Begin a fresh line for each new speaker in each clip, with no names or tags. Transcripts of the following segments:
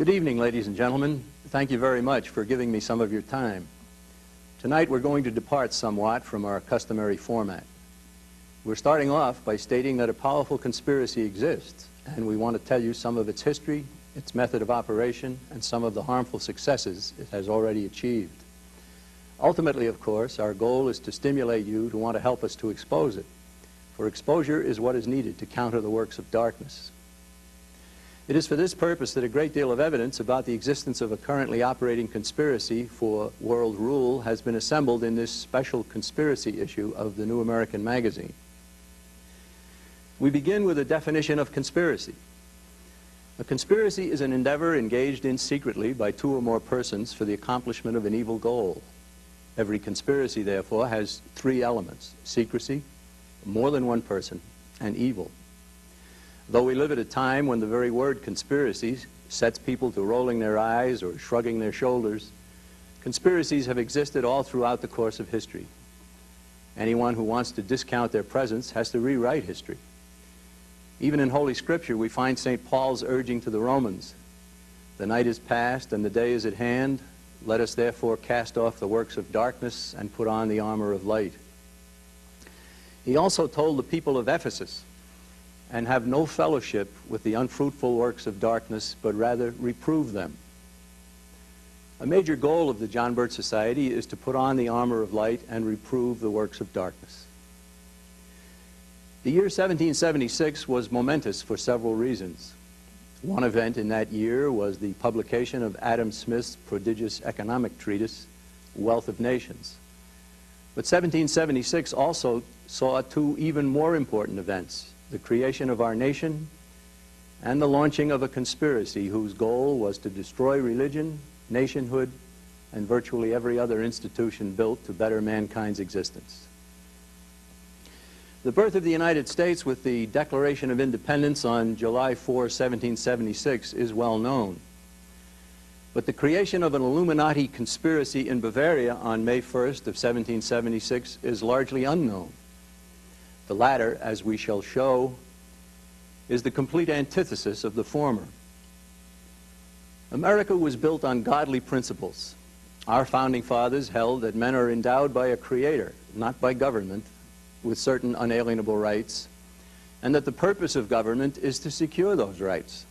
Good evening, ladies and gentlemen. Thank you very much for giving me some of your time. Tonight we're going to depart somewhat from our customary format. We're starting off by stating that a powerful conspiracy exists, and we want to tell you some of its history, its method of operation, and some of the harmful successes it has already achieved. Ultimately, of course, our goal is to stimulate you to want to help us to expose it, for exposure is what is needed to counter the works of darkness. It is for this purpose that a great deal of evidence about the existence of a currently operating conspiracy for world rule has been assembled in this special conspiracy issue of the New American Magazine. We begin with a definition of conspiracy. A conspiracy is an endeavor engaged in secretly by two or more persons for the accomplishment of an evil goal. Every conspiracy, therefore, has three elements: secrecy, more than one person, and evil. Though we live at a time when the very word conspiracy sets people to rolling their eyes or shrugging their shoulders, conspiracies have existed all throughout the course of history. Anyone who wants to discount their presence has to rewrite history. Even in Holy Scripture, we find St. Paul's urging to the Romans, "The night is past and the day is at hand. Let us therefore cast off the works of darkness and put on the armor of light." He also told the people of Ephesus, "And have no fellowship with the unfruitful works of darkness, but rather reprove them." A major goal of the John Birch Society is to put on the armor of light and reprove the works of darkness. The year 1776 was momentous for several reasons. One event in that year was the publication of Adam Smith's prodigious economic treatise, Wealth of Nations. But 1776 also saw two even more important events: the creation of our nation and the launching of a conspiracy whose goal was to destroy religion, nationhood, and virtually every other institution built to better mankind's existence. The birth of the United States with the Declaration of Independence on July 4, 1776 is well known. But the creation of an Illuminati conspiracy in Bavaria on May 1st of 1776 is largely unknown. The latter, as we shall show, is the complete antithesis of the former. America was built on godly principles. Our founding fathers held that men are endowed by a creator, not by government, with certain unalienable rights, and that the purpose of government is to secure those rights.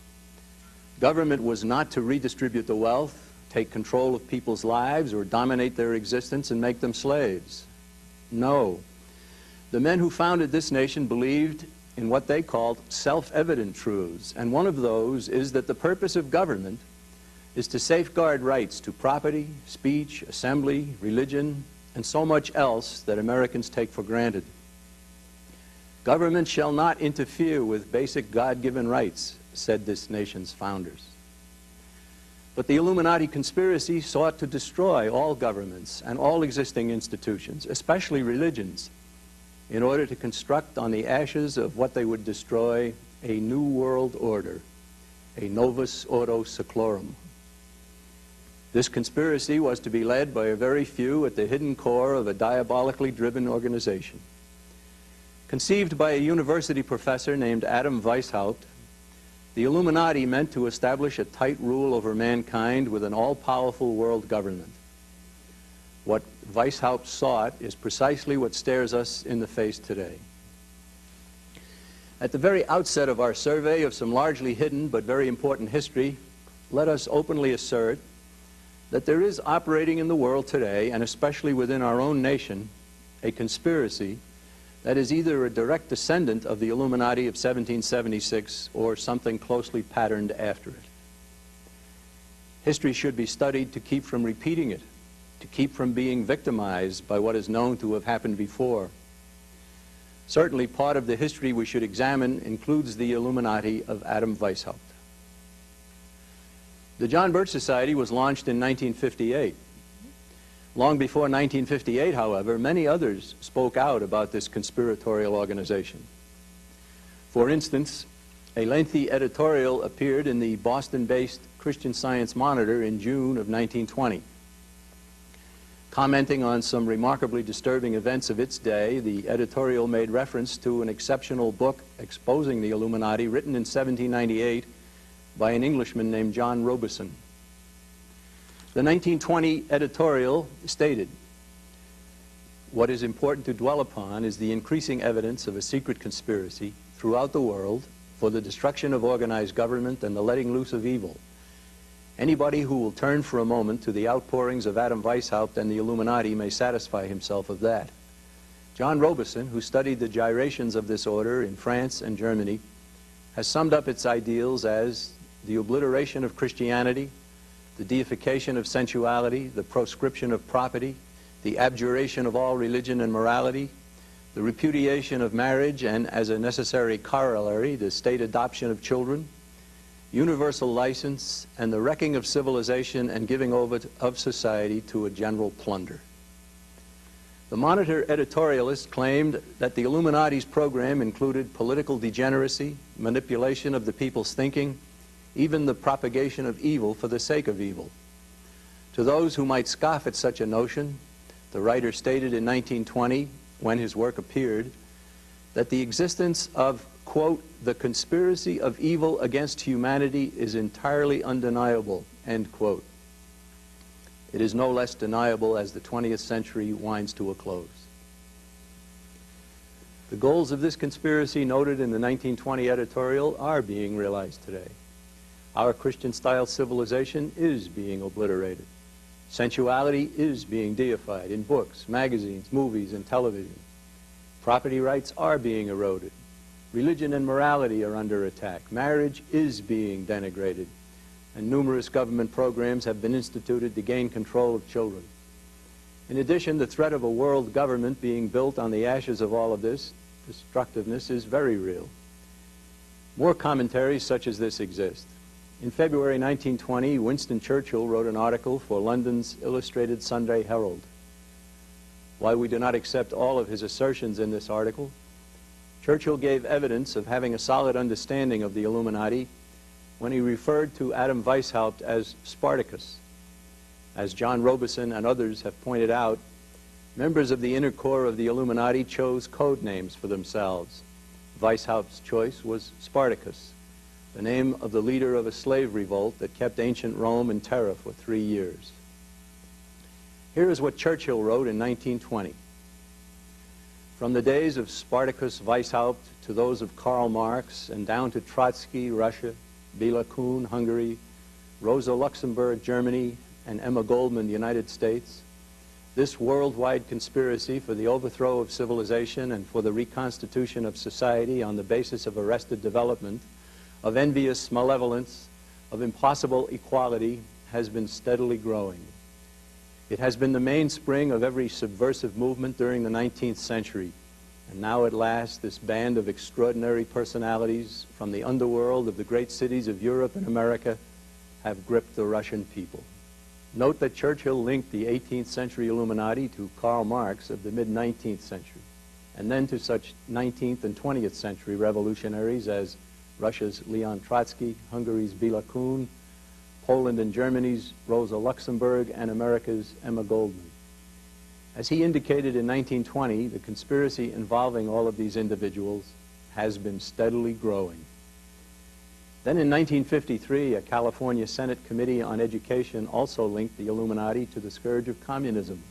Government was not to redistribute the wealth, take control of people's lives, or dominate their existence and make them slaves. No. The men who founded this nation believed in what they called self-evident truths, and one of those is that the purpose of government is to safeguard rights to property, speech, assembly, religion, and so much else that Americans take for granted. Government shall not interfere with basic God-given rights, said this nation's founders. But the Illuminati conspiracy sought to destroy all governments and all existing institutions, especially religions, in order to construct on the ashes of what they would destroy a new world order, a novus ordo seclorum. This conspiracy was to be led by a very few at the hidden core of a diabolically driven organization. Conceived by a university professor named Adam Weishaupt, the Illuminati meant to establish a tight rule over mankind with an all-powerful world government. What Weishaupt sought is precisely what stares us in the face today. At the very outset of our survey of some largely hidden but very important history, let us openly assert that there is operating in the world today, and especially within our own nation, a conspiracy that is either a direct descendant of the Illuminati of 1776 or something closely patterned after it. History should be studied to keep from repeating it, to keep from being victimized by what is known to have happened before. Certainly, part of the history we should examine includes the Illuminati of Adam Weishaupt. The John Birch Society was launched in 1958. Long before 1958, however, many others spoke out about this conspiratorial organization. For instance, a lengthy editorial appeared in the Boston-based Christian Science Monitor in June of 1920. Commenting on some remarkably disturbing events of its day, the editorial made reference to an exceptional book exposing the Illuminati written in 1798 by an Englishman named John Robeson. The 1920 editorial stated, "What is important to dwell upon is the increasing evidence of a secret conspiracy throughout the world for the destruction of organized government and the letting loose of evil. Anybody who will turn for a moment to the outpourings of Adam Weishaupt and the Illuminati may satisfy himself of that." John Robeson, who studied the gyrations of this order in France and Germany, has summed up its ideals as the obliteration of Christianity, the deification of sensuality, the proscription of property, the abjuration of all religion and morality, the repudiation of marriage, and as a necessary corollary, the state adoption of children, universal license, and the wrecking of civilization and giving over of society to a general plunder. The Monitor editorialist claimed that the Illuminati's program included political degeneracy, manipulation of the people's thinking, even the propagation of evil for the sake of evil. To those who might scoff at such a notion, the writer stated in 1920, when his work appeared, that the existence of, quote, "the conspiracy of evil against humanity is entirely undeniable," end quote. It is no less deniable as the 20th century winds to a close. The goals of this conspiracy noted in the 1920 editorial are being realized today. Our Christian-style civilization is being obliterated. Sensuality is being deified in books, magazines, movies, and television. Property rights are being eroded. Religion and morality are under attack. Marriage is being denigrated. And numerous government programs have been instituted to gain control of children. In addition, the threat of a world government being built on the ashes of all of this destructiveness is very real. More commentaries such as this exist. In February 1920, Winston Churchill wrote an article for London's Illustrated Sunday Herald. While we do not accept all of his assertions in this article, Churchill gave evidence of having a solid understanding of the Illuminati when he referred to Adam Weishaupt as Spartacus. As John Robeson and others have pointed out, members of the inner core of the Illuminati chose code names for themselves. Weishaupt's choice was Spartacus, the name of the leader of a slave revolt that kept ancient Rome in terror for 3 years. Here is what Churchill wrote in 1920. From the days of Spartacus Weishaupt to those of Karl Marx and down to Trotsky, Russia, Béla Kun, Hungary, Rosa Luxemburg, Germany, and Emma Goldman, United States, this worldwide conspiracy for the overthrow of civilization and for the reconstitution of society on the basis of arrested development, of envious malevolence, of impossible equality, has been steadily growing. It has been the mainspring of every subversive movement during the 19th century. And now at last, this band of extraordinary personalities from the underworld of the great cities of Europe and America have gripped the Russian people. Note that Churchill linked the 18th century Illuminati to Karl Marx of the mid-19th century, and then to such 19th and 20th century revolutionaries as Russia's Leon Trotsky, Hungary's Béla Kun, Poland and Germany's Rosa Luxemburg, and America's Emma Goldman. As he indicated in 1920, the conspiracy involving all of these individuals has been steadily growing. Then in 1953, a California Senate Committee on Education also linked the Illuminati to the scourge of communism.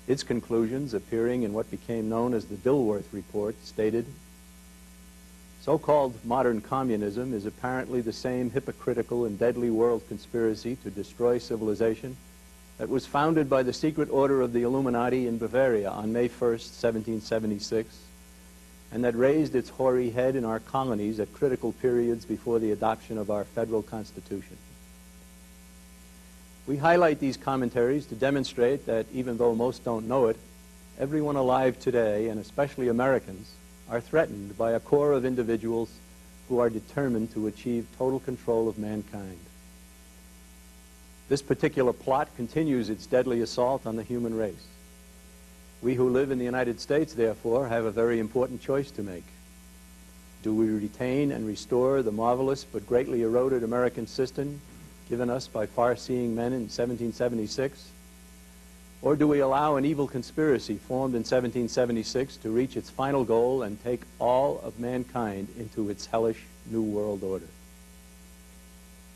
Its conclusions, appearing in what became known as the Dilworth Report, stated, "So-called modern communism is apparently the same hypocritical and deadly world conspiracy to destroy civilization that was founded by the secret order of the Illuminati in Bavaria on May 1st, 1776, and that raised its hoary head in our colonies at critical periods before the adoption of our federal Constitution." We highlight these commentaries to demonstrate that even though most don't know it, everyone alive today, and especially Americans, are threatened by a core of individuals who are determined to achieve total control of mankind. This particular plot continues its deadly assault on the human race. We who live in the United States, therefore, have a very important choice to make. Do we retain and restore the marvelous but greatly eroded American system given us by far-seeing men in 1776? Or do we allow an evil conspiracy formed in 1776 to reach its final goal and take all of mankind into its hellish New World Order?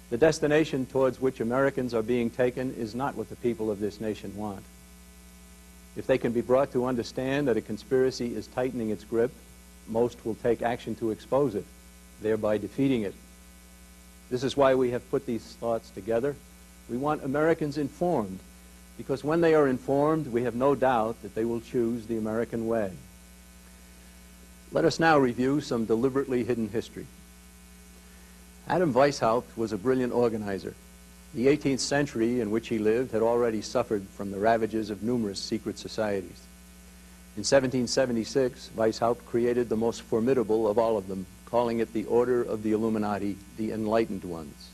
The destination towards which Americans are being taken is not what the people of this nation want. If they can be brought to understand that a conspiracy is tightening its grip, most will take action to expose it, thereby defeating it. This is why we have put these thoughts together. We want Americans informed, because when they are informed, we have no doubt that they will choose the American way. Let us now review some deliberately hidden history. Adam Weishaupt was a brilliant organizer. The 18th century in which he lived had already suffered from the ravages of numerous secret societies. In 1776, Weishaupt created the most formidable of all of them, calling it the Order of the Illuminati, the Enlightened Ones.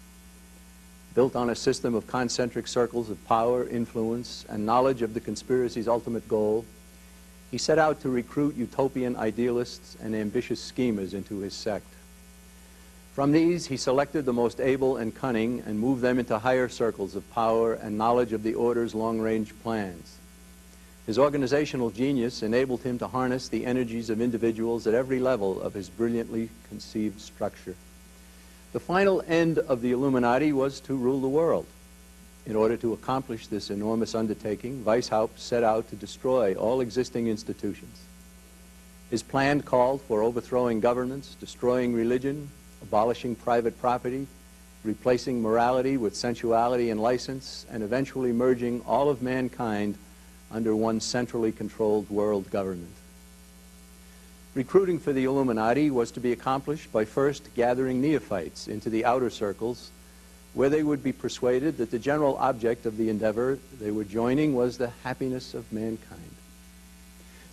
Built on a system of concentric circles of power, influence, and knowledge of the conspiracy's ultimate goal, he set out to recruit utopian idealists and ambitious schemers into his sect. From these, he selected the most able and cunning and moved them into higher circles of power and knowledge of the Order's long-range plans. His organizational genius enabled him to harness the energies of individuals at every level of his brilliantly conceived structure. The final end of the Illuminati was to rule the world. In order to accomplish this enormous undertaking, Weishaupt set out to destroy all existing institutions. His plan called for overthrowing governments, destroying religion, abolishing private property, replacing morality with sensuality and license, and eventually merging all of mankind under one centrally controlled world government. Recruiting for the Illuminati was to be accomplished by first gathering neophytes into the outer circles, where they would be persuaded that the general object of the endeavor they were joining was the happiness of mankind.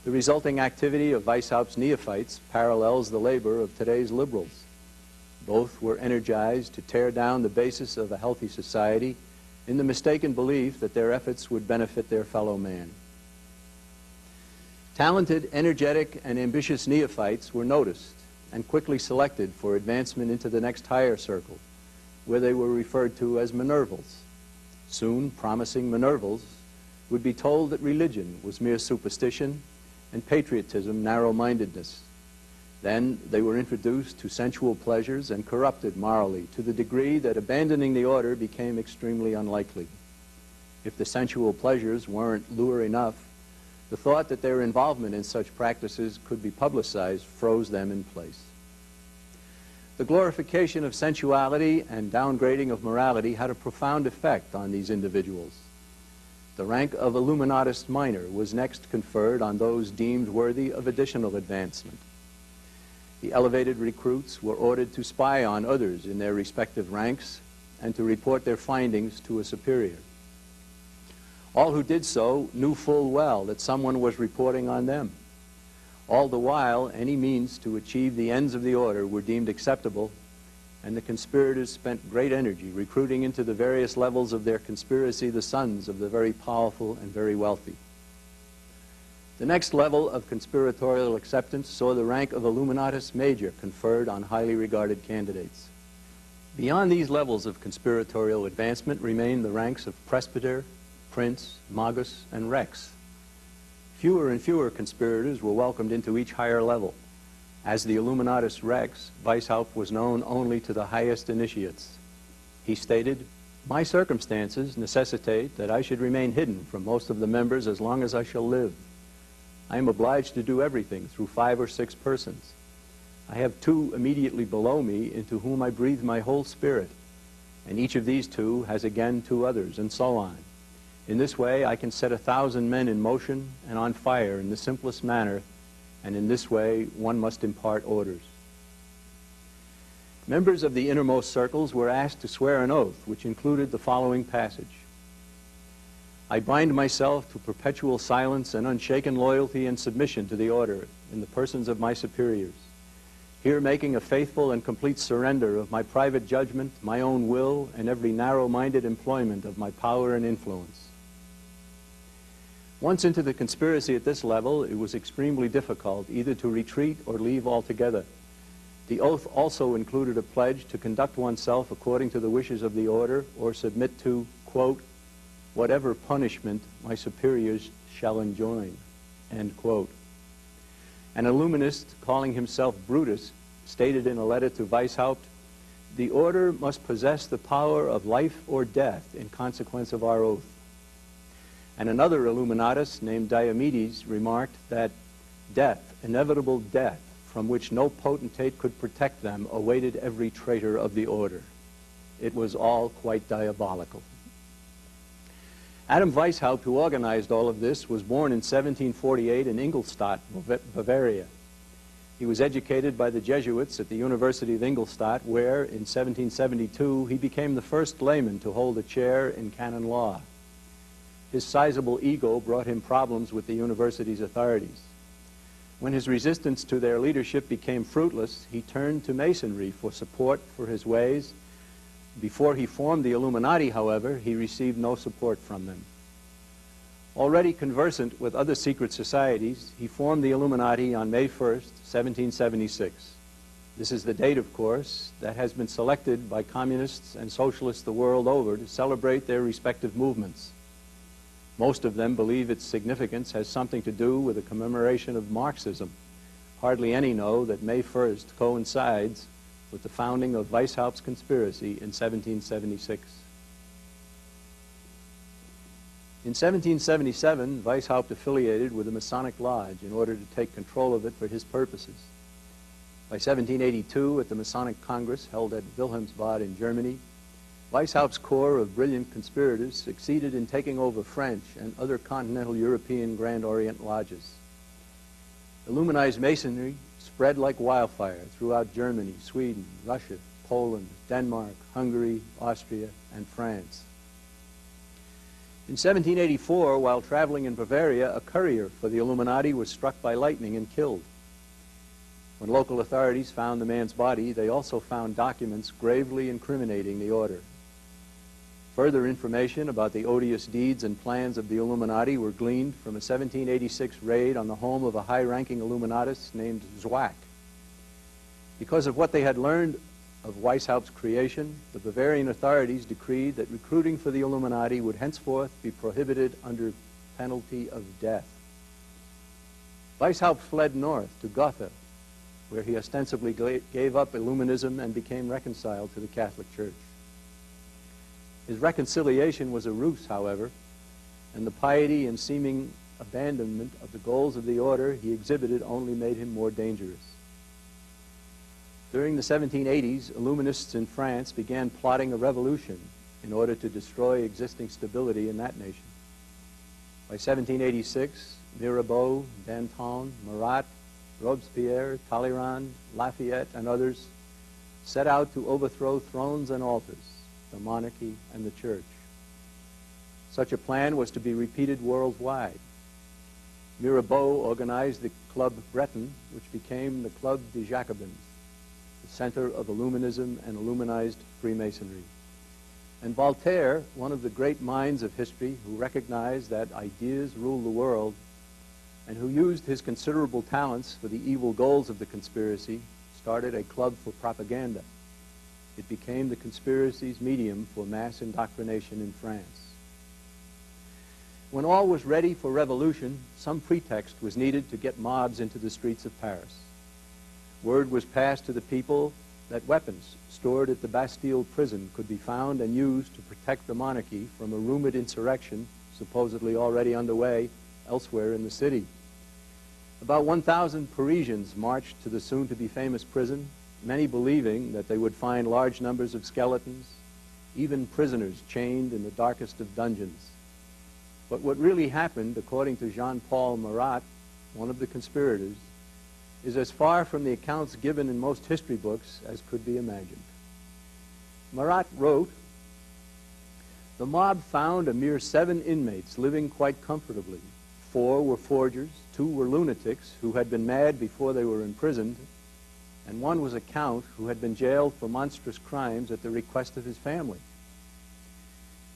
The resulting activity of Weishaupt's neophytes parallels the labor of today's liberals. Both were energized to tear down the basis of a healthy society in the mistaken belief that their efforts would benefit their fellow man. Talented, energetic, and ambitious neophytes were noticed and quickly selected for advancement into the next higher circle, where they were referred to as Minervals. Soon, promising Minervals would be told that religion was mere superstition and patriotism narrow-mindedness. Then they were introduced to sensual pleasures and corrupted morally to the degree that abandoning the order became extremely unlikely. If the sensual pleasures weren't lure enough, the thought that their involvement in such practices could be publicized froze them in place. The glorification of sensuality and downgrading of morality had a profound effect on these individuals. The rank of Illuminatist minor was next conferred on those deemed worthy of additional advancement. The elevated recruits were ordered to spy on others in their respective ranks and to report their findings to a superior. All who did so knew full well that someone was reporting on them. All the while, any means to achieve the ends of the order were deemed acceptable, and the conspirators spent great energy recruiting into the various levels of their conspiracy the sons of the very powerful and very wealthy. The next level of conspiratorial acceptance saw the rank of Illuminatus Major conferred on highly regarded candidates. Beyond these levels of conspiratorial advancement remained the ranks of Presbyter, Prince, Magus, and Rex. Fewer and fewer conspirators were welcomed into each higher level. As the Illuminatus Rex, Weishaupt was known only to the highest initiates. He stated, "My circumstances necessitate that I should remain hidden from most of the members as long as I shall live. I am obliged to do everything through 5 or 6 persons. I have 2 immediately below me into whom I breathe my whole spirit, and each of these 2 has again 2 others, and so on. In this way I can set 1,000 men in motion and on fire in the simplest manner, and in this way one must impart orders." Members of the innermost circles were asked to swear an oath which included the following passage: "I bind myself to perpetual silence and unshaken loyalty and submission to the order in the persons of my superiors, here making a faithful and complete surrender of my private judgment, my own will, and every narrow-minded employment of my power and influence." Once into the conspiracy at this level, it was extremely difficult either to retreat or leave altogether. The oath also included a pledge to conduct oneself according to the wishes of the order or submit to, quote, "whatever punishment my superiors shall enjoin," end quote. An Illuminist calling himself Brutus stated in a letter to Weishaupt, the order must possess the power of life or death in consequence of our oath. And another Illuminatus named Diomedes remarked that death, inevitable death, from which no potentate could protect them, awaited every traitor of the order. It was all quite diabolical. Adam Weishaupt, who organized all of this, was born in 1748 in Ingolstadt, Bavaria. He was educated by the Jesuits at the University of Ingolstadt, where, in 1772, he became the first layman to hold a chair in canon law. His sizable ego brought him problems with the university's authorities. When his resistance to their leadership became fruitless, he turned to Masonry for support for his ways. Before he formed the Illuminati, however, he received no support from them. Already conversant with other secret societies, he formed the Illuminati on May 1st, 1776. This is the date, of course, that has been selected by communists and socialists the world over to celebrate their respective movements. Most of them believe its significance has something to do with a commemoration of Marxism. Hardly any know that May 1st coincides with the founding of Weishaupt's conspiracy in 1776. In 1777, Weishaupt affiliated with the Masonic Lodge in order to take control of it for his purposes. By 1782, at the Masonic Congress held at Wilhelmsbad in Germany, Weishaupt's corps of brilliant conspirators succeeded in taking over French and other continental European Grand Orient lodges. Illuminized Masonry spread like wildfire throughout Germany, Sweden, Russia, Poland, Denmark, Hungary, Austria, and France. In 1784, while traveling in Bavaria, a courier for the Illuminati was struck by lightning and killed. When local authorities found the man's body, they also found documents gravely incriminating the order. Further information about the odious deeds and plans of the Illuminati were gleaned from a 1786 raid on the home of a high-ranking Illuminatus named Zwack. Because of what they had learned of Weishaupt's creation, the Bavarian authorities decreed that recruiting for the Illuminati would henceforth be prohibited under penalty of death. Weishaupt fled north to Gotha, where he ostensibly gave up Illuminism and became reconciled to the Catholic Church. His reconciliation was a ruse, however, and the piety and seeming abandonment of the goals of the order he exhibited only made him more dangerous. During the 1780s, Illuminists in France began plotting a revolution in order to destroy existing stability in that nation. By 1786, Mirabeau, Danton, Marat, Robespierre, Talleyrand, Lafayette, and others set out to overthrow thrones and altars, the monarchy and the church. Such a plan was to be repeated worldwide. Mirabeau organized the Club Breton, which became the Club des Jacobins, the center of Illuminism and Illuminized Freemasonry. And Voltaire, one of the great minds of history who recognized that ideas rule the world and who used his considerable talents for the evil goals of the conspiracy, started a club for propaganda. It became the conspiracy's medium for mass indoctrination in France. When all was ready for revolution, some pretext was needed to get mobs into the streets of Paris. Word was passed to the people that weapons stored at the Bastille prison could be found and used to protect the monarchy from a rumored insurrection supposedly already underway elsewhere in the city. About 1,000 Parisians marched to the soon-to-be famous prison, many believing that they would find large numbers of skeletons, even prisoners chained in the darkest of dungeons. But what really happened, according to Jean-Paul Marat, one of the conspirators, is as far from the accounts given in most history books as could be imagined. Marat wrote, "The mob found a mere 7 inmates living quite comfortably. 4 were forgers, 2 were lunatics who had been mad before they were imprisoned, and 1 was a count who had been jailed for monstrous crimes at the request of his family.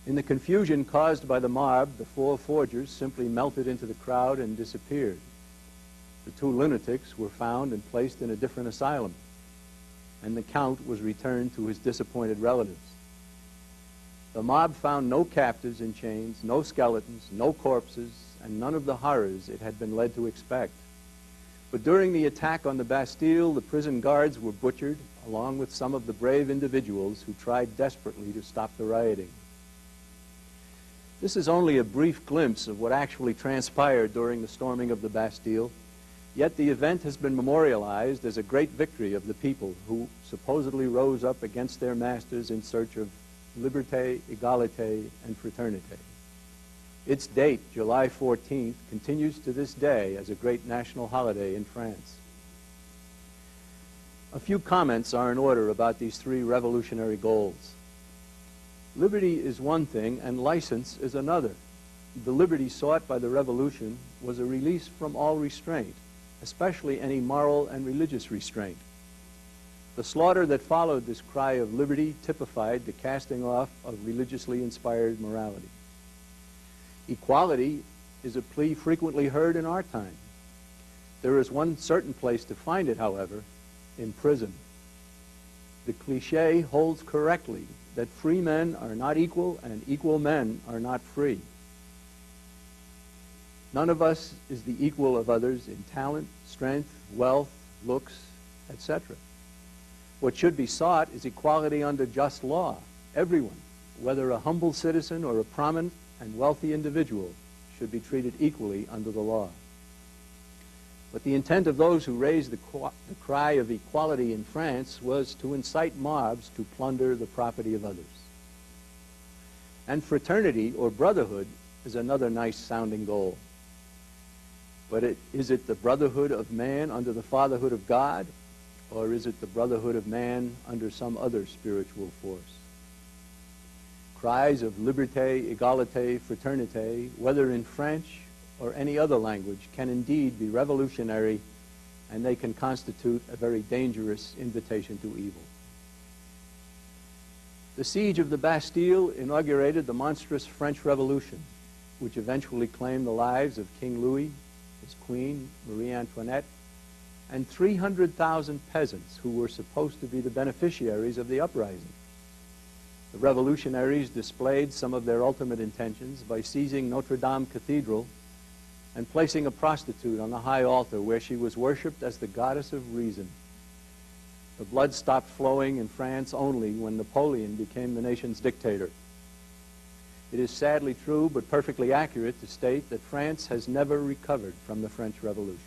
In the confusion caused by the mob, the 4 forgers simply melted into the crowd and disappeared. The 2 lunatics were found and placed in a different asylum, and the count was returned to his disappointed relatives. The mob found no captives in chains, no skeletons, no corpses, and none of the horrors it had been led to expect. But during the attack on the Bastille, the prison guards were butchered, along with some of the brave individuals who tried desperately to stop the rioting. This is only a brief glimpse of what actually transpired during the storming of the Bastille, yet the event has been memorialized as a great victory of the people who supposedly rose up against their masters in search of liberté, égalité, and fraternité. Its date, July 14th, continues to this day as a great national holiday in France. A few comments are in order about these three revolutionary goals. Liberty is one thing and license is another. The liberty sought by the revolution was a release from all restraint, especially any moral and religious restraint. The slaughter that followed this cry of liberty typified the casting off of religiously inspired morality. Equality is a plea frequently heard in our time. There is one certain place to find it, however, in prison. The cliché holds correctly that free men are not equal and equal men are not free. None of us is the equal of others in talent, strength, wealth, looks, etc. What should be sought is equality under just law. Everyone, whether a humble citizen or a prominent and wealthy individual, should be treated equally under the law. But the intent of those who raised the cry of equality in France was to incite mobs to plunder the property of others. And fraternity or brotherhood is another nice sounding goal. But is it the brotherhood of man under the fatherhood of God, or is it the brotherhood of man under some other spiritual force? Cries of liberté, égalité, fraternité, whether in French or any other language, can indeed be revolutionary, and they can constitute a very dangerous invitation to evil. The siege of the Bastille inaugurated the monstrous French Revolution, which eventually claimed the lives of King Louis, his queen, Marie Antoinette, and 300,000 peasants who were supposed to be the beneficiaries of the uprising. The revolutionaries displayed some of their ultimate intentions by seizing Notre Dame Cathedral and placing a prostitute on the high altar where she was worshipped as the goddess of reason. The blood stopped flowing in France only when Napoleon became the nation's dictator. It is sadly true, but perfectly accurate, to state that France has never recovered from the French Revolution.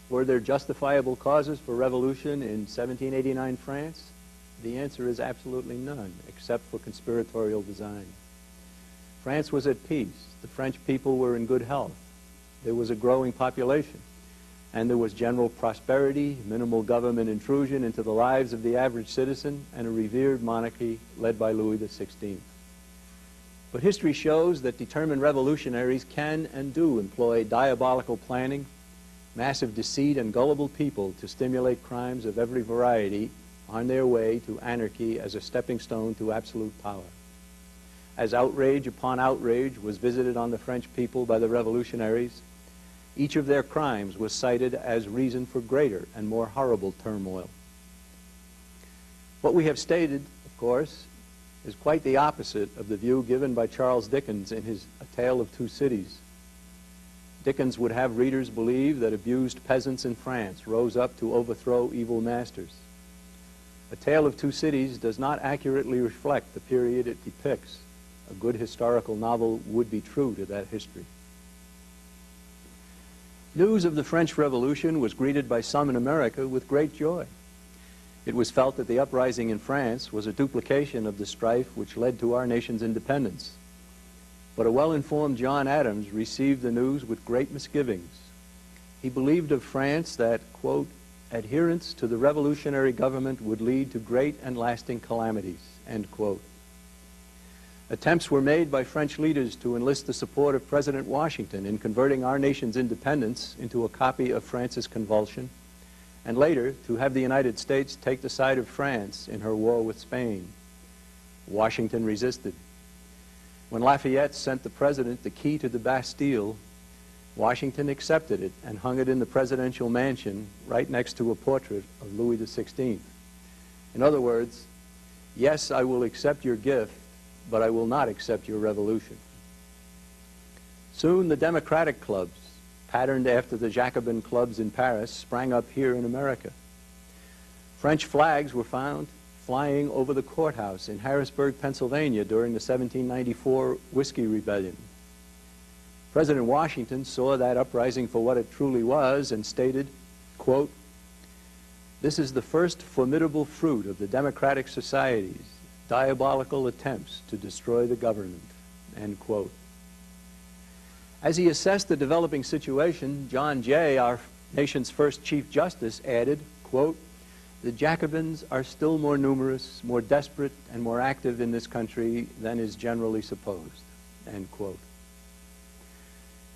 Were there justifiable causes for revolution in 1789 France? The answer is absolutely none, except for conspiratorial design. France was at peace. The French people were in good health. There was a growing population, and there was general prosperity, minimal government intrusion into the lives of the average citizen, and a revered monarchy led by Louis XVI. But history shows that determined revolutionaries can and do employ diabolical planning, massive deceit, and gullible people to stimulate crimes of every variety on their way to anarchy as a stepping stone to absolute power. As outrage upon outrage was visited on the French people by the revolutionaries, each of their crimes was cited as reason for greater and more horrible turmoil. What we have stated, of course, is quite the opposite of the view given by Charles Dickens in his A Tale of Two Cities. Dickens would have readers believe that abused peasants in France rose up to overthrow evil masters. A Tale of Two Cities does not accurately reflect the period it depicts. A good historical novel would be true to that history. News of the French Revolution was greeted by some in America with great joy. It was felt that the uprising in France was a duplication of the strife which led to our nation's independence. But a well-informed John Adams received the news with great misgivings. He believed of France that, quote, adherence to the revolutionary government would lead to great and lasting calamities, end quote. Attempts were made by French leaders to enlist the support of President Washington in converting our nation's independence into a copy of France's convulsion, and later to have the United States take the side of France in her war with Spain. Washington resisted. When Lafayette sent the president the key to the Bastille, Washington accepted it and hung it in the presidential mansion right next to a portrait of Louis XVI. In other words, yes, I will accept your gift, but I will not accept your revolution. Soon the Democratic clubs, patterned after the Jacobin clubs in Paris, sprang up here in America. French flags were found flying over the courthouse in Harrisburg, Pennsylvania during the 1794 Whiskey Rebellion. President Washington saw that uprising for what it truly was and stated, quote, "This is the first formidable fruit of the democratic society's diabolical attempts to destroy the government," end quote. As he assessed the developing situation, John Jay, our nation's first Chief Justice, added, quote, "The Jacobins are still more numerous, more desperate, and more active in this country than is generally supposed," end quote.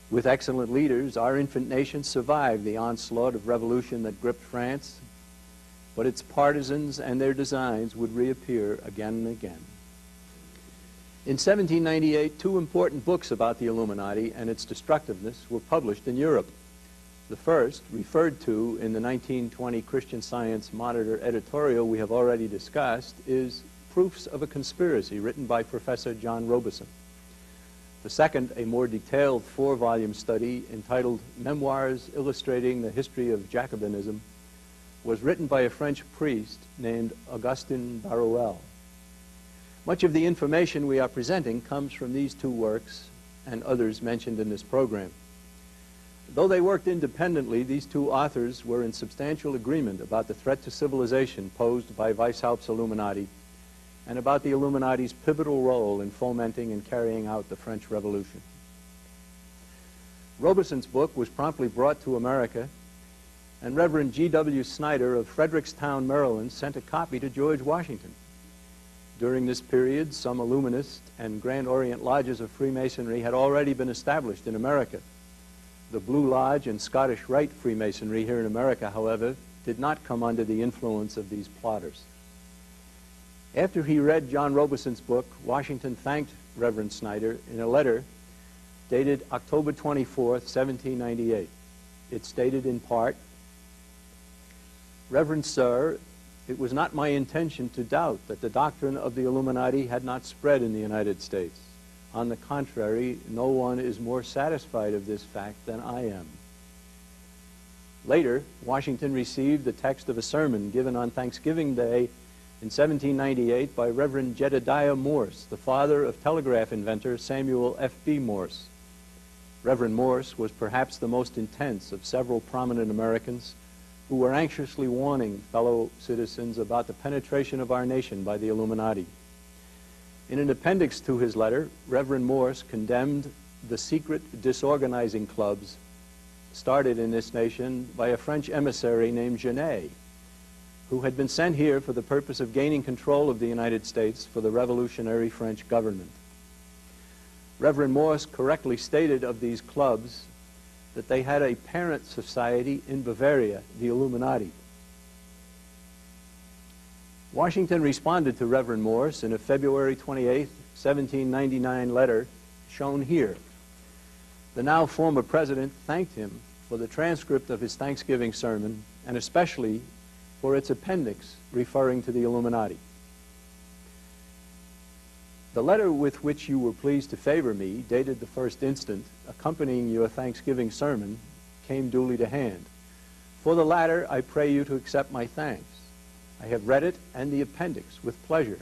With excellent leaders, our infant nation survived the onslaught of revolution that gripped France, but its partisans and their designs would reappear again and again. In 1798, two important books about the Illuminati and its destructiveness were published in Europe. The first, referred to in the 1920 Christian Science Monitor editorial we have already discussed, is Proofs of a Conspiracy, written by Professor John Robeson. The second, a more detailed 4-volume study entitled Memoirs Illustrating the History of Jacobinism, was written by a French priest named Augustin Barruel. Much of the information we are presenting comes from these two works and others mentioned in this program. Though they worked independently, these two authors were in substantial agreement about the threat to civilization posed by Weishaupt's Illuminati and about the Illuminati's pivotal role in fomenting and carrying out the French Revolution. Robeson's book was promptly brought to America, and Reverend G.W. Snyder of Frederickstown, Maryland, sent a copy to George Washington. During this period, some Illuminist and Grand Orient lodges of Freemasonry had already been established in America. The Blue Lodge and Scottish Rite Freemasonry here in America, however, did not come under the influence of these plotters. After he read John Robeson's book, Washington thanked Reverend Snyder in a letter dated October 24th, 1798. It stated in part, "Reverend Sir, it was not my intention to doubt that the doctrine of the Illuminati had not spread in the United States. On the contrary, no one is more satisfied of this fact than I am." Later, Washington received the text of a sermon given on Thanksgiving Day in 1798 by Reverend Jedediah Morse, the father of telegraph inventor Samuel F.B. Morse. Reverend Morse was perhaps the most intense of several prominent Americans who were anxiously warning fellow citizens about the penetration of our nation by the Illuminati. In an appendix to his letter, Reverend Morse condemned the secret disorganizing clubs started in this nation by a French emissary named Genet, who had been sent here for the purpose of gaining control of the United States for the revolutionary French government. Reverend Morse correctly stated of these clubs that they had a parent society in Bavaria, the Illuminati. Washington responded to Reverend Morse in a February 28, 1799 letter shown here. The now former president thanked him for the transcript of his Thanksgiving sermon, and especially for its appendix referring to the Illuminati. The letter with which you were pleased to favor me, dated the 1st instant, accompanying your Thanksgiving sermon, came duly to hand. For the latter, I pray you to accept my thanks. I have read it and the appendix with pleasure,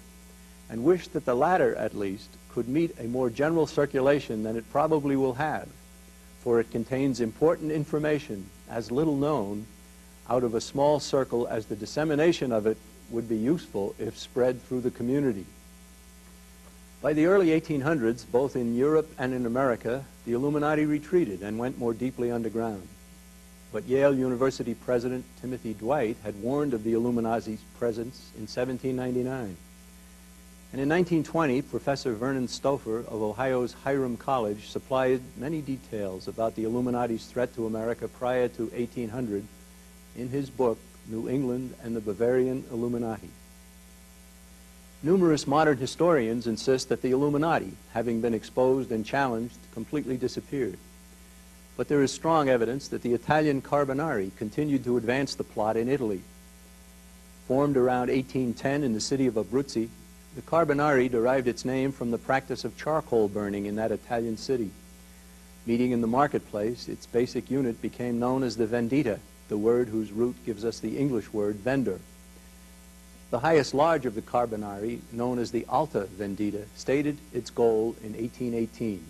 and wish that the latter, at least, could meet a more general circulation than it probably will have, for it contains important information, as little known, out of a small circle, as the dissemination of it would be useful if spread through the community. By the early 1800s, both in Europe and in America, the Illuminati retreated and went more deeply underground. But Yale University President Timothy Dwight had warned of the Illuminati's presence in 1799. And in 1920, Professor Vernon Stouffer of Ohio's Hiram College supplied many details about the Illuminati's threat to America prior to 1800 in his book, New England and the Bavarian Illuminati. Numerous modern historians insist that the Illuminati, having been exposed and challenged, completely disappeared. But there is strong evidence that the Italian Carbonari continued to advance the plot in Italy. Formed around 1810 in the city of Abruzzi, the Carbonari derived its name from the practice of charcoal burning in that Italian city. Meeting in the marketplace, its basic unit became known as the vendita, the word whose root gives us the English word vendor. The highest lodge of the Carbonari, known as the Alta Vendita, stated its goal in 1818.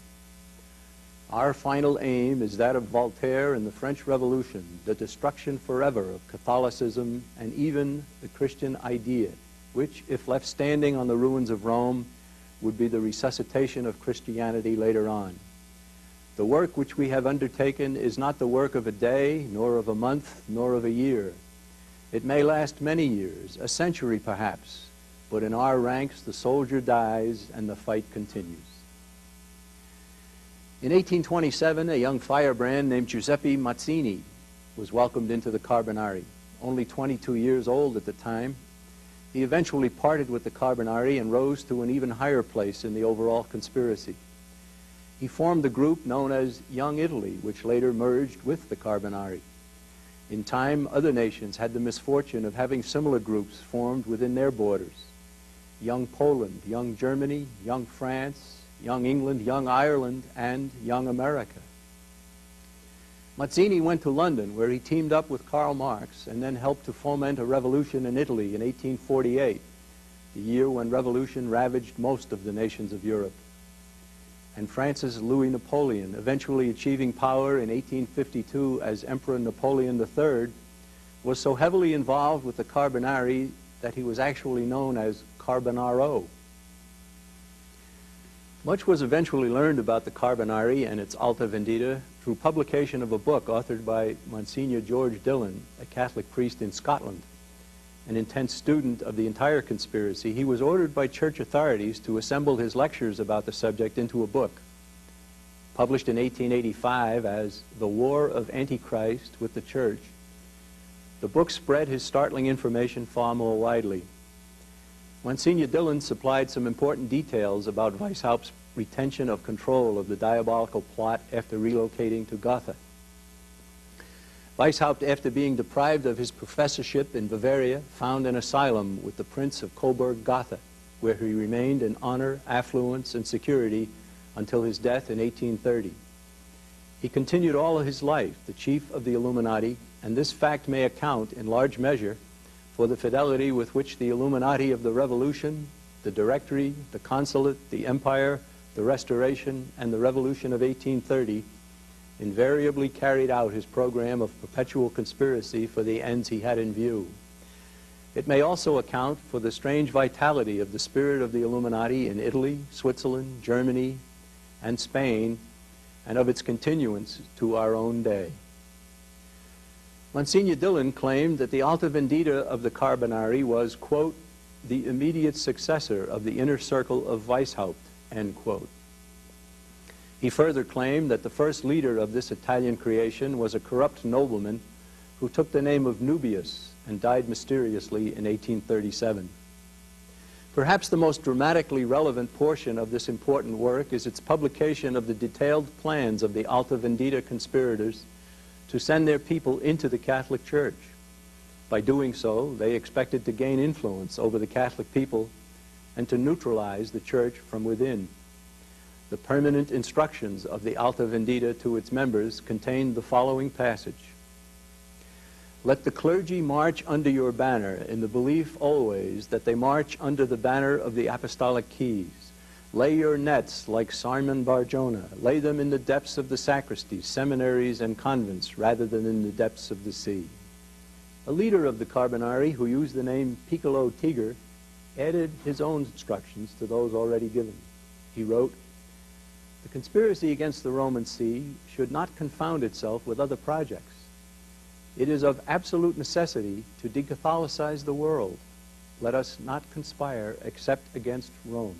Our final aim is that of Voltaire in the French Revolution, the destruction forever of Catholicism and even the Christian idea, which, if left standing on the ruins of Rome, would be the resuscitation of Christianity later on. The work which we have undertaken is not the work of a day, nor of a month, nor of a year. It may last many years, a century perhaps, but in our ranks the soldier dies and the fight continues. In 1827, a young firebrand named Giuseppe Mazzini was welcomed into the Carbonari. Only 22 years old at the time, he eventually parted with the Carbonari and rose to an even higher place in the overall conspiracy. He formed the group known as Young Italy, which later merged with the Carbonari. In time, other nations had the misfortune of having similar groups formed within their borders. Young Poland, Young Germany, Young France, Young England, Young Ireland, and Young America. Mazzini went to London, where he teamed up with Karl Marx and then helped to foment a revolution in Italy in 1848, the year when revolution ravaged most of the nations of Europe. And France's Louis Napoleon, eventually achieving power in 1852 as Emperor Napoleon III, was so heavily involved with the Carbonari that he was actually known as Carbonaro. Much was eventually learned about the Carbonari and its Alta Vendita through publication of a book authored by Monsignor George Dillon, a Catholic priest in Scotland. An intense student of the entire conspiracy, he was ordered by church authorities to assemble his lectures about the subject into a book. Published in 1885 as The War of Antichrist with the Church, the book spread his startling information far more widely. Monsignor Dillon supplied some important details about Weishaupt's retention of control of the diabolical plot after relocating to Gotha. Weishaupt, after being deprived of his professorship in Bavaria, found an asylum with the Prince of Coburg-Gotha, where he remained in honor, affluence, and security until his death in 1830. He continued all of his life the chief of the Illuminati, and this fact may account, in large measure, for the fidelity with which the Illuminati of the Revolution, the Directory, the Consulate, the Empire, the Restoration, and the Revolution of 1830 invariably carried out his program of perpetual conspiracy for the ends he had in view. It may also account for the strange vitality of the spirit of the Illuminati in Italy, Switzerland, Germany, and Spain, and of its continuance to our own day. Monsignor Dillon claimed that the Alta Vendita of the Carbonari was, quote, the immediate successor of the inner circle of Weishaupt, end quote. He further claimed that the first leader of this Italian creation was a corrupt nobleman who took the name of Nubius and died mysteriously in 1837. Perhaps the most dramatically relevant portion of this important work is its publication of the detailed plans of the Alta Vendita conspirators to send their people into the Catholic Church. By doing so, they expected to gain influence over the Catholic people and to neutralize the Church from within. The permanent instructions of the Alta Vendita to its members contained the following passage. Let the clergy march under your banner in the belief always that they march under the banner of the apostolic keys. Lay your nets like Simon Barjona. Lay them in the depths of the sacristies, seminaries, and convents rather than in the depths of the sea. A leader of the Carbonari, who used the name Piccolo Tigre, added his own instructions to those already given. He wrote, the conspiracy against the Roman See should not confound itself with other projects. It is of absolute necessity to decatholicize the world. Let us not conspire except against Rome.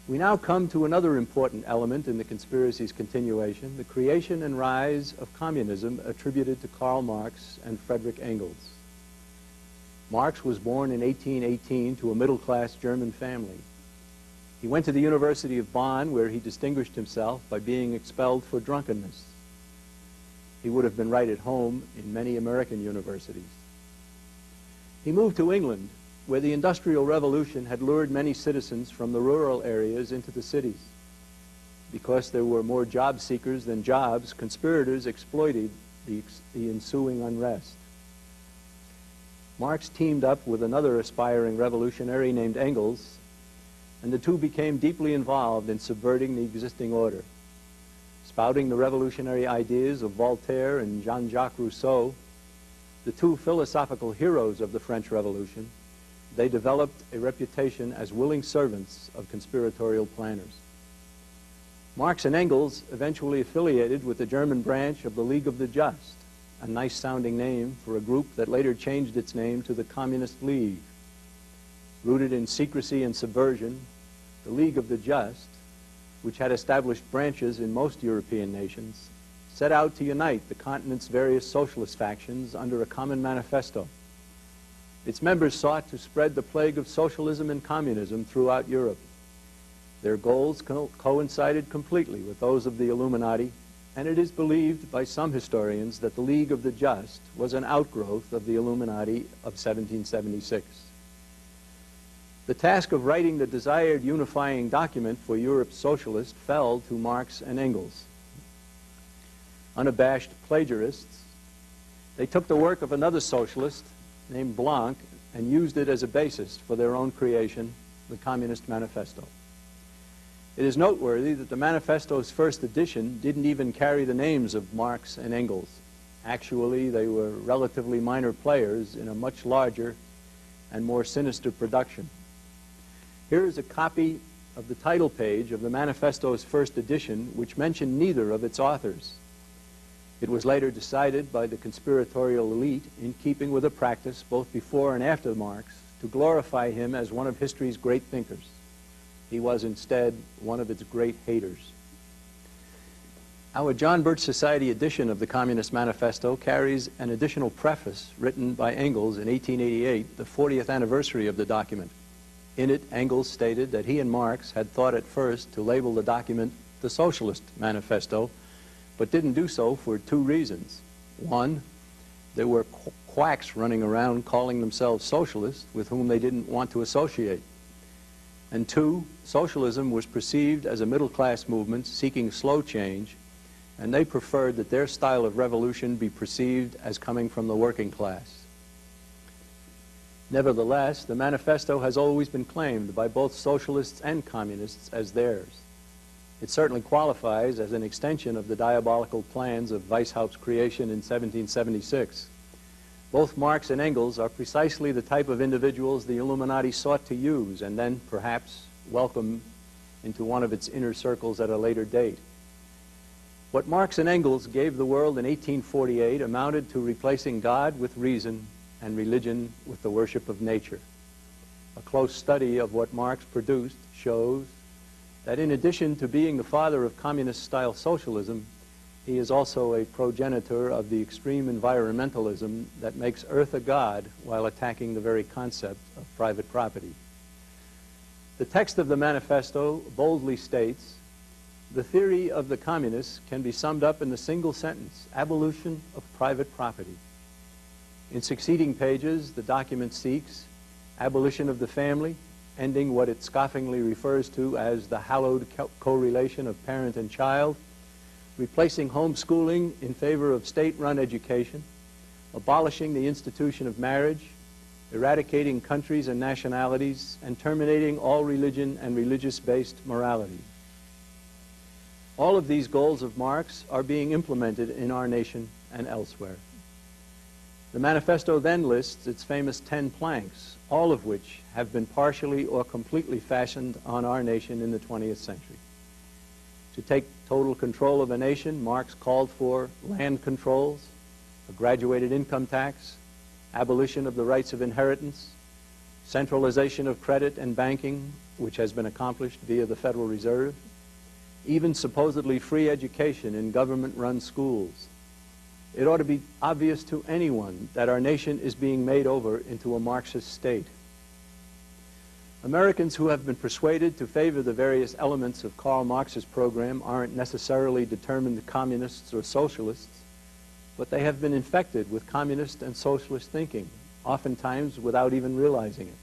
We now come to another important element in the conspiracy's continuation, the creation and rise of communism attributed to Karl Marx and Friedrich Engels. Marx was born in 1818 to a middle-class German family. He went to the University of Bonn, where he distinguished himself by being expelled for drunkenness. He would have been right at home in many American universities. He moved to England, where the Industrial Revolution had lured many citizens from the rural areas into the cities. because there were more job seekers than jobs, conspirators exploited the ensuing unrest. Marx teamed up with another aspiring revolutionary named Engels, and the two became deeply involved in subverting the existing order. Spouting the revolutionary ideas of Voltaire and Jean-Jacques Rousseau, the two philosophical heroes of the French Revolution, they developed a reputation as willing servants of conspiratorial planners. Marx and Engels eventually affiliated with the German branch of the League of the Just, a nice-sounding name for a group that later changed its name to the Communist League. Rooted in secrecy and subversion, the League of the Just, which had established branches in most European nations, set out to unite the continent's various socialist factions under a common manifesto. Its members sought to spread the plague of socialism and communism throughout Europe. Their goals coincided completely with those of the Illuminati, and it is believed by some historians that the League of the Just was an outgrowth of the Illuminati of 1776. The task of writing the desired unifying document for Europe's socialists fell to Marx and Engels. Unabashed plagiarists, they took the work of another socialist named Blanc and used it as a basis for their own creation, the Communist Manifesto. It is noteworthy that the manifesto's first edition didn't even carry the names of Marx and Engels. Actually, they were relatively minor players in a much larger and more sinister production. Here is a copy of the title page of the manifesto's first edition, which mentioned neither of its authors. It was later decided by the conspiratorial elite, in keeping with a practice both before and after Marx, to glorify him as one of history's great thinkers. He was instead one of its great haters. Our John Birch Society edition of the Communist Manifesto carries an additional preface written by Engels in 1888, the 40th anniversary of the document. In it, Engels stated that he and Marx had thought at first to label the document the Socialist Manifesto, but didn't do so for two reasons. One, there were quacks running around calling themselves socialists with whom they didn't want to associate. And two, socialism was perceived as a middle-class movement seeking slow change, and they preferred that their style of revolution be perceived as coming from the working class. Nevertheless, the manifesto has always been claimed by both socialists and communists as theirs. It certainly qualifies as an extension of the diabolical plans of Weishaupt's creation in 1776. Both Marx and Engels are precisely the type of individuals the Illuminati sought to use and then perhaps welcome into one of its inner circles at a later date. What Marx and Engels gave the world in 1848 amounted to replacing God with reason and religion with the worship of nature. A close study of what Marx produced shows that in addition to being the father of communist-style socialism, he is also a progenitor of the extreme environmentalism that makes Earth a god while attacking the very concept of private property. The text of the manifesto boldly states, "The theory of the communists can be summed up in the single sentence, abolition of private property." In succeeding pages, the document seeks abolition of the family, ending what it scoffingly refers to as the hallowed correlation of parent and child, replacing homeschooling in favor of state-run education, abolishing the institution of marriage, eradicating countries and nationalities, and terminating all religion and religious-based morality. All of these goals of Marx are being implemented in our nation and elsewhere. The manifesto then lists its famous 10 planks, all of which have been partially or completely fashioned on our nation in the 20th century. To take total control of a nation, Marx called for land controls, a graduated income tax, abolition of the rights of inheritance, centralization of credit and banking, which has been accomplished via the Federal Reserve, even supposedly free education in government-run schools. It ought to be obvious to anyone that our nation is being made over into a Marxist state. Americans who have been persuaded to favor the various elements of Karl Marx's program aren't necessarily determined communists or socialists, but they have been infected with communist and socialist thinking, oftentimes without even realizing it.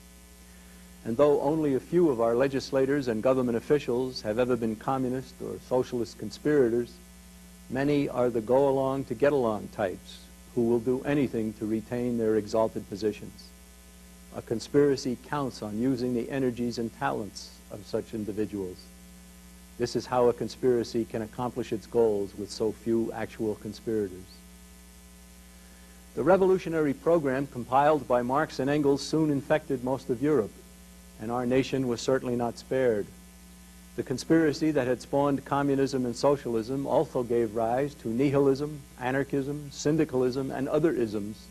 And though only a few of our legislators and government officials have ever been communist or socialist conspirators, many are the go-along to get-along types who will do anything to retain their exalted positions. A conspiracy counts on using the energies and talents of such individuals. This is how a conspiracy can accomplish its goals with so few actual conspirators. The revolutionary program compiled by Marx and Engels soon infected most of Europe, and our nation was certainly not spared. The conspiracy that had spawned communism and socialism also gave rise to nihilism, anarchism, syndicalism, and other isms,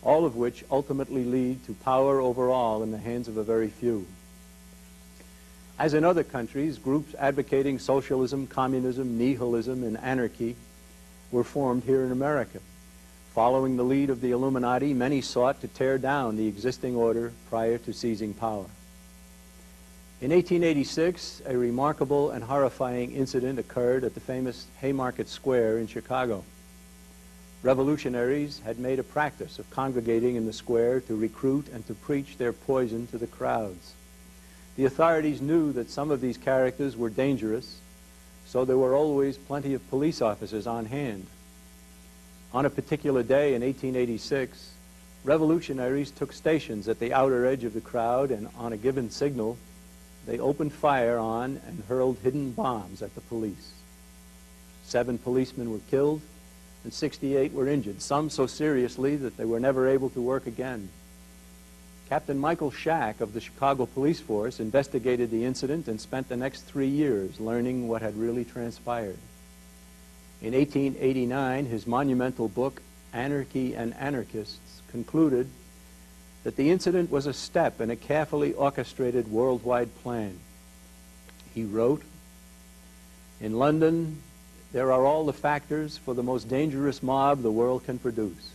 all of which ultimately lead to power over all in the hands of a very few. As in other countries, groups advocating socialism, communism, nihilism, and anarchy were formed here in America. Following the lead of the Illuminati, many sought to tear down the existing order prior to seizing power. In 1886, a remarkable and horrifying incident occurred at the famous Haymarket Square in Chicago. Revolutionaries had made a practice of congregating in the square to recruit and to preach their poison to the crowds. The authorities knew that some of these characters were dangerous, so there were always plenty of police officers on hand. On a particular day in 1886, revolutionaries took stations at the outer edge of the crowd, and on a given signal, they opened fire on and hurled hidden bombs at the police. 7 policemen were killed and 68 were injured, some so seriously that they were never able to work again. Captain Michael Shack of the Chicago Police Force investigated the incident and spent the next 3 years learning what had really transpired. In 1889, his monumental book, Anarchy and Anarchists, concluded that the incident was a step in a carefully orchestrated worldwide plan. He wrote, "In London, there are all the factors for the most dangerous mob the world can produce.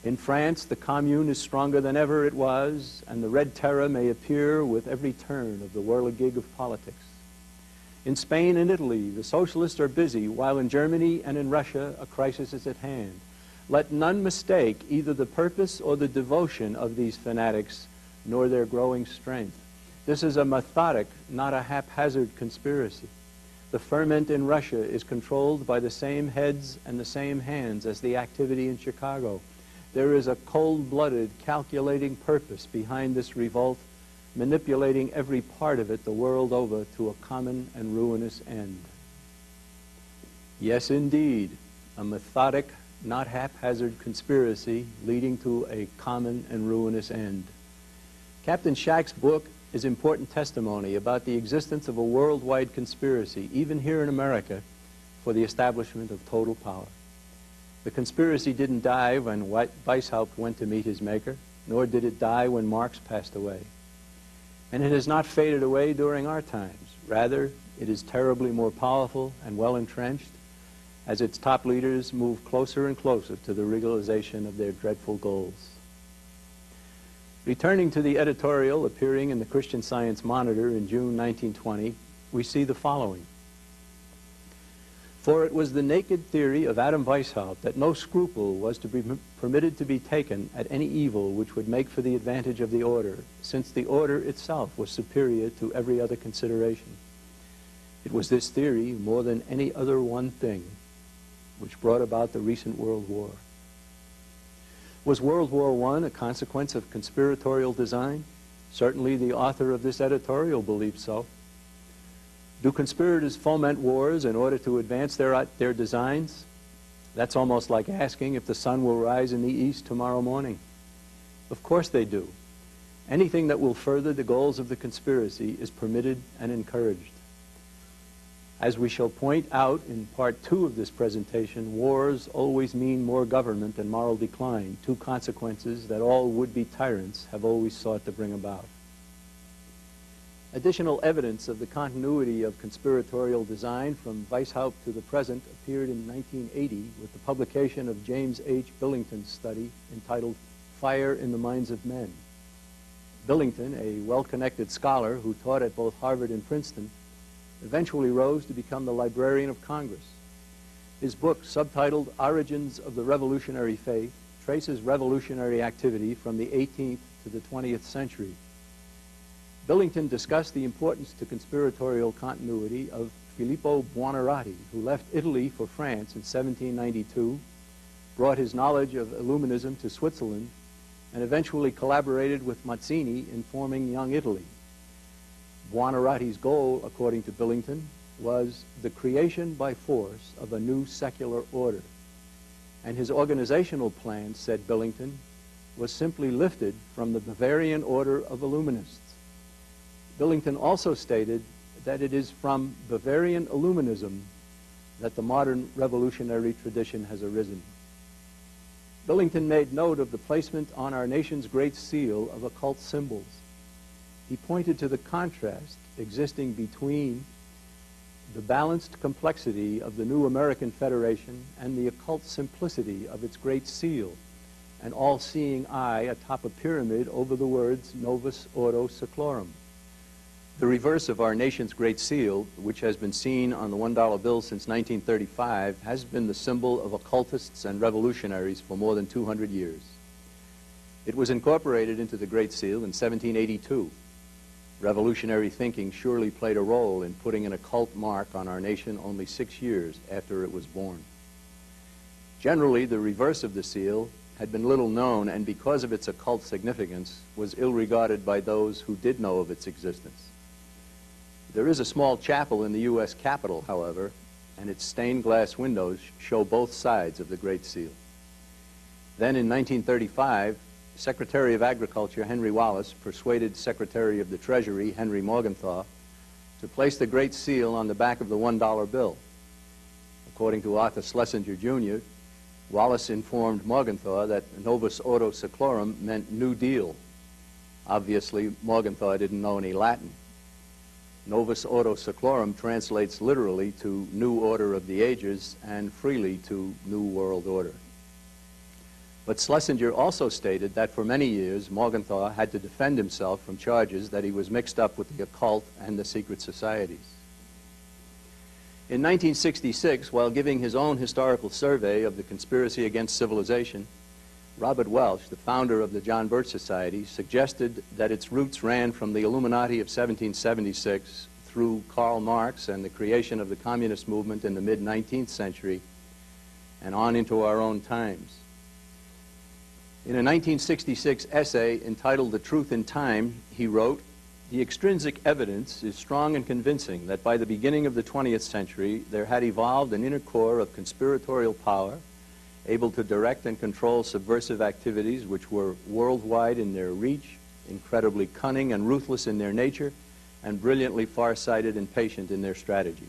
In France, the Commune is stronger than ever it was, and the Red Terror may appear with every turn of the whirligig of politics. In Spain and Italy, the socialists are busy, while in Germany and in Russia, a crisis is at hand. Let none mistake either the purpose or the devotion of these fanatics, nor their growing strength. This is a methodic, not a haphazard conspiracy. The ferment in Russia is controlled by the same heads and the same hands as the activity in Chicago. There is a cold-blooded, calculating purpose behind this revolt, manipulating every part of it the world over to a common and ruinous end." Yes, indeed, a methodic, not haphazard conspiracy leading to a common and ruinous end. Captain Shack's book is important testimony about the existence of a worldwide conspiracy, even here in America, for the establishment of total power. The conspiracy didn't die when Weishaupt went to meet his maker, nor did it die when Marx passed away. And it has not faded away during our times. Rather, it is terribly more powerful and well-entrenched as its top leaders move closer and closer to the realization of their dreadful goals. Returning to the editorial appearing in the Christian Science Monitor in June 1920, we see the following. "For it was the naked theory of Adam Weishaupt that no scruple was to be permitted to be taken at any evil which would make for the advantage of the order, since the order itself was superior to every other consideration. It was this theory, more than any other one thing, which brought about the recent World War." Was World War I a consequence of conspiratorial design? Certainly the author of this editorial believed so. Do conspirators foment wars in order to advance their designs? That's almost like asking if the sun will rise in the east tomorrow morning. Of course they do. Anything that will further the goals of the conspiracy is permitted and encouraged. As we shall point out in part 2 of this presentation, wars always mean more government and moral decline, 2 consequences that all would-be tyrants have always sought to bring about. Additional evidence of the continuity of conspiratorial design from Weishaupt to the present appeared in 1980 with the publication of James H. Billington's study entitled Fire in the Minds of Men. Billington, a well-connected scholar who taught at both Harvard and Princeton, eventually rose to become the Librarian of Congress. His book, subtitled Origins of the Revolutionary Faith, traces revolutionary activity from the 18th to the 20th century. Billington discussed the importance to conspiratorial continuity of Filippo Buonarroti, who left Italy for France in 1792, brought his knowledge of Illuminism to Switzerland, and eventually collaborated with Mazzini in forming Young Italy. Buonarroti's goal, according to Billington, was the creation by force of a new secular order. And his organizational plan, said Billington, was simply lifted from the Bavarian order of Illuminists. Billington also stated that it is from Bavarian Illuminism that the modern revolutionary tradition has arisen. Billington made note of the placement on our nation's great seal of occult symbols. He pointed to the contrast existing between the balanced complexity of the new American Federation and the occult simplicity of its great seal, an all-seeing eye atop a pyramid over the words Novus Ordo Seclorum. The reverse of our nation's great seal, which has been seen on the $1 bill since 1935, has been the symbol of occultists and revolutionaries for more than 200 years. It was incorporated into the Great Seal in 1782. Revolutionary thinking surely played a role in putting an occult mark on our nation only 6 years after it was born. Generally, the reverse of the seal had been little known, and because of its occult significance, was ill-regarded by those who did know of its existence. There is a small chapel in the U.S. Capitol, however, and its stained glass windows show both sides of the Great Seal. Then in 1935, Secretary of Agriculture Henry Wallace persuaded Secretary of the Treasury Henry Morgenthau to place the Great Seal on the back of the $1 bill. According to Arthur Schlesinger, Jr., Wallace informed Morgenthau that Novus Ordo Seclorum meant New Deal. Obviously, Morgenthau didn't know any Latin. Novus Ordo Seclorum translates literally to New Order of the Ages and freely to New World Order. But Schlesinger also stated that for many years Morgenthau had to defend himself from charges that he was mixed up with the occult and the secret societies. In 1966, while giving his own historical survey of the conspiracy against civilization, Robert Welch, the founder of the John Birch Society, suggested that its roots ran from the Illuminati of 1776 through Karl Marx and the creation of the communist movement in the mid-19th century and on into our own times. In a 1966 essay entitled The Truth in Time, he wrote, "The extrinsic evidence is strong and convincing that by the beginning of the 20th century there had evolved an inner core of conspiratorial power able to direct and control subversive activities which were worldwide in their reach, incredibly cunning and ruthless in their nature, and brilliantly far-sighted and patient in their strategy.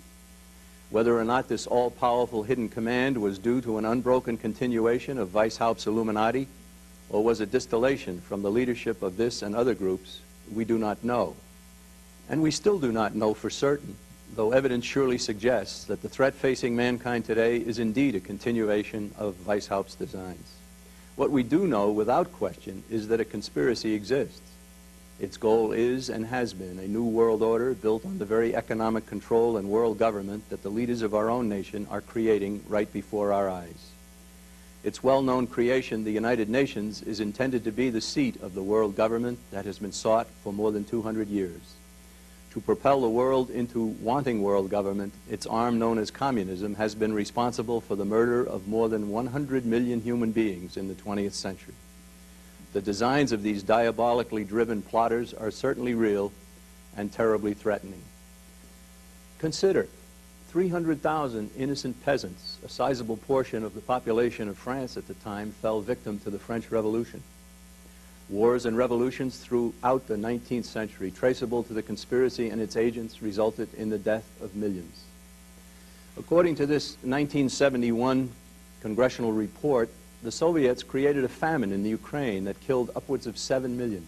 Whether or not this all-powerful hidden command was due to an unbroken continuation of Weishaupt's Illuminati, or was a distillation from the leadership of this and other groups, we do not know. And we still do not know for certain, though evidence surely suggests that the threat facing mankind today is indeed a continuation of Weishaupt's designs. What we do know without question is that a conspiracy exists. Its goal is and has been a new world order built on the very economic control and world government that the leaders of our own nation are creating right before our eyes. Its well-known creation, the United Nations, is intended to be the seat of the world government that has been sought for more than 200 years. To propel the world into wanting world government, its arm known as communism has been responsible for the murder of more than 100 million human beings in the 20th century. The designs of these diabolically driven plotters are certainly real and terribly threatening. Consider 300,000 innocent peasants, a sizable portion of the population of France at the time, fell victim to the French Revolution. Wars and revolutions throughout the 19th century, traceable to the conspiracy and its agents, resulted in the death of millions. According to this 1971 congressional report, the Soviets created a famine in the Ukraine that killed upwards of 7 million.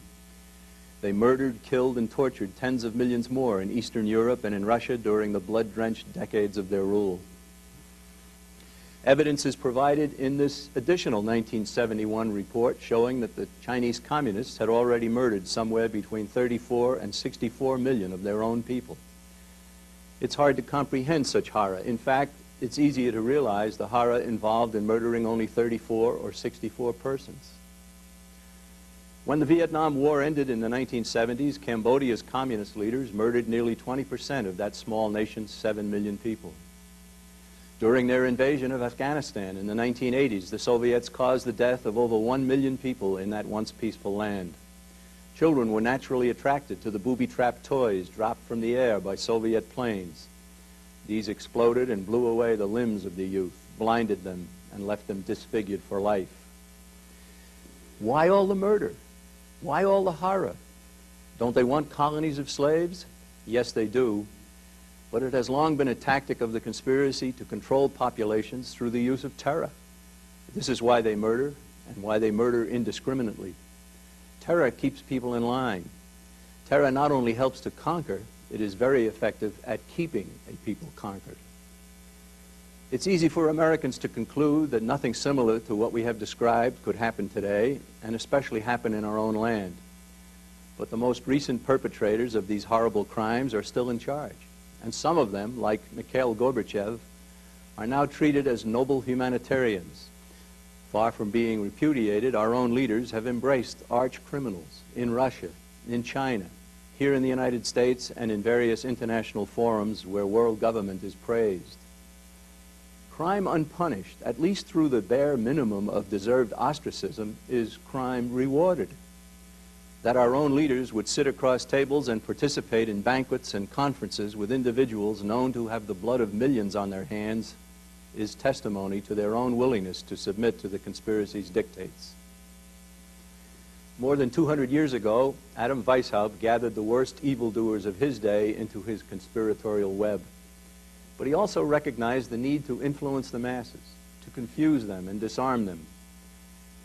They murdered, killed, and tortured tens of millions more in Eastern Europe and in Russia during the blood-drenched decades of their rule. Evidence is provided in this additional 1971 report showing that the Chinese communists had already murdered somewhere between 34 and 64 million of their own people. It's hard to comprehend such horror. In fact, it's easier to realize the horror involved in murdering only 34 or 64 persons. When the Vietnam War ended in the 1970s, Cambodia's communist leaders murdered nearly 20% of that small nation's 7 million people. During their invasion of Afghanistan in the 1980s, the Soviets caused the death of over 1 million people in that once peaceful land. Children were naturally attracted to the booby-trapped toys dropped from the air by Soviet planes. These exploded and blew away the limbs of the youth, blinded them, and left them disfigured for life. Why all the murder? Why all the horror? Don't they want colonies of slaves? Yes, they do. But it has long been a tactic of the conspiracy to control populations through the use of terror. This is why they murder, and why they murder indiscriminately. Terror keeps people in line. Terror not only helps to conquer, it is very effective at keeping a people conquered. It's easy for Americans to conclude that nothing similar to what we have described could happen today, and especially happen in our own land. But the most recent perpetrators of these horrible crimes are still in charge. And some of them, like Mikhail Gorbachev, are now treated as noble humanitarians. Far from being repudiated, our own leaders have embraced arch criminals in Russia, in China, here in the United States, and in various international forums where world government is praised. Crime unpunished, at least through the bare minimum of deserved ostracism, is crime rewarded. That our own leaders would sit across tables and participate in banquets and conferences with individuals known to have the blood of millions on their hands is testimony to their own willingness to submit to the conspiracy's dictates. More than 200 years ago, Adam Weishaupt gathered the worst evildoers of his day into his conspiratorial web. But he also recognized the need to influence the masses, to confuse them and disarm them.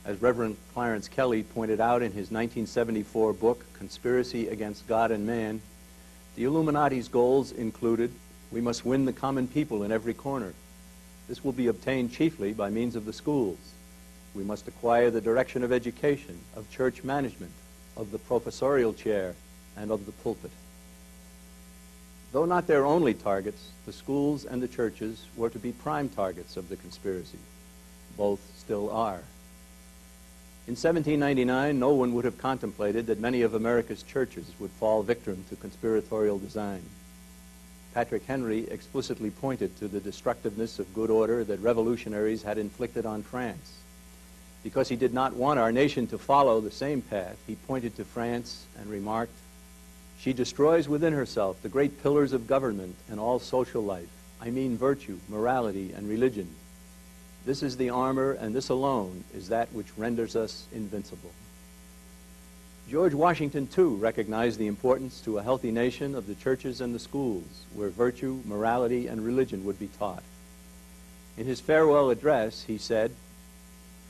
As Reverend Clarence Kelly pointed out in his 1974 book, Conspiracy Against God and Man, the Illuminati's goals included, we must win the common people in every corner. This will be obtained chiefly by means of the schools. We must acquire the direction of education, of church management, of the professorial chair, and of the pulpit. Though not their only targets, the schools and the churches were to be prime targets of the conspiracy. Both still are. In 1799, no one would have contemplated that many of America's churches would fall victim to conspiratorial design. Patrick Henry explicitly pointed to the destructiveness of good order that revolutionaries had inflicted on France. Because he did not want our nation to follow the same path, he pointed to France and remarked, "She destroys within herself the great pillars of government and all social life. I mean virtue, morality, and religion. This is the armor, and this alone is that which renders us invincible." George Washington, too, recognized the importance to a healthy nation of the churches and the schools, where virtue, morality, and religion would be taught. In his farewell address, he said,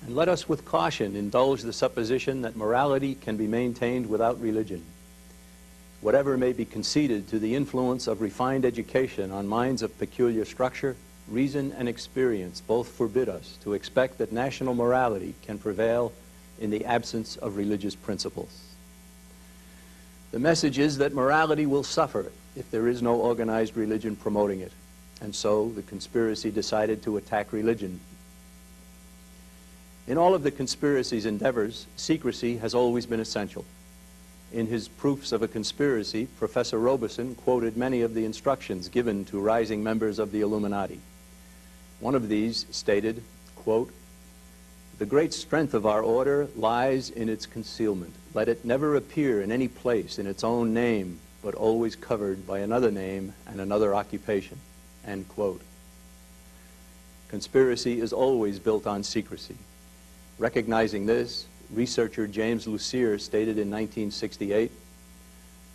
"And let us with caution indulge the supposition that morality can be maintained without religion. Whatever may be conceded to the influence of refined education on minds of peculiar structure, reason and experience both forbid us to expect that national morality can prevail in the absence of religious principles." The message is that morality will suffer if there is no organized religion promoting it, and so the conspiracy decided to attack religion. In all of the conspiracy's endeavors, secrecy has always been essential. In his Proofs of a Conspiracy, Professor Robeson quoted many of the instructions given to rising members of the Illuminati. One of these stated, quote, "The great strength of our order lies in its concealment. Let it never appear in any place in its own name, but always covered by another name and another occupation." End quote. Conspiracy is always built on secrecy. Recognizing this, researcher James Lucier stated in 1968,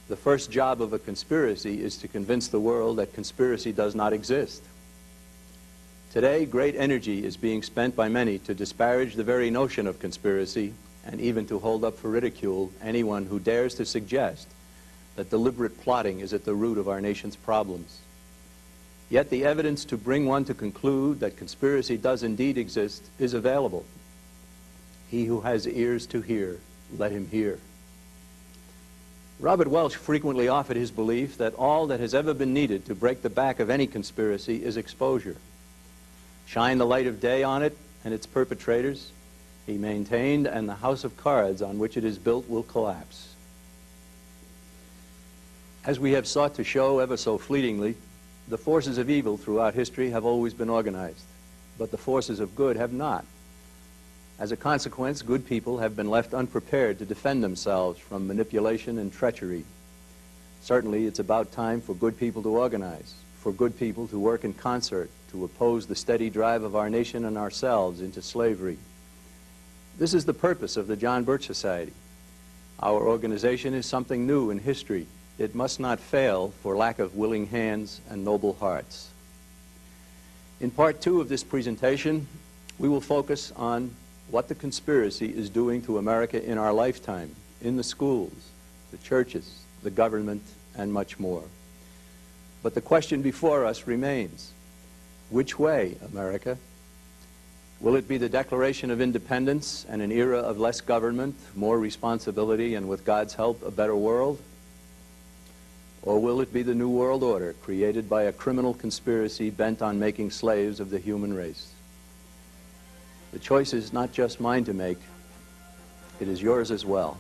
"The first job of a conspiracy is to convince the world that conspiracy does not exist." Today, great energy is being spent by many to disparage the very notion of conspiracy and even to hold up for ridicule anyone who dares to suggest that deliberate plotting is at the root of our nation's problems. Yet the evidence to bring one to conclude that conspiracy does indeed exist is available. He who has ears to hear, let him hear. Robert Welch frequently offered his belief that all that has ever been needed to break the back of any conspiracy is exposure. Shine the light of day on it and its perpetrators, he maintained, and the house of cards on which it is built will collapse. As we have sought to show ever so fleetingly, the forces of evil throughout history have always been organized, but the forces of good have not. As a consequence, good people have been left unprepared to defend themselves from manipulation and treachery. Certainly, it's about time for good people to organize, for good people to work in concert to oppose the steady drive of our nation and ourselves into slavery. This is the purpose of the John Birch Society. Our organization is something new in history. It must not fail for lack of willing hands and noble hearts. In part 2 of this presentation, we will focus on what the conspiracy is doing to America in our lifetime, in the schools, the churches, the government, and much more. But the question before us remains, which way, America? Will it be the Declaration of Independence and an era of less government, more responsibility, and with God's help, a better world? Or will it be the New World Order created by a criminal conspiracy bent on making slaves of the human race? The choice is not just mine to make, it is yours as well.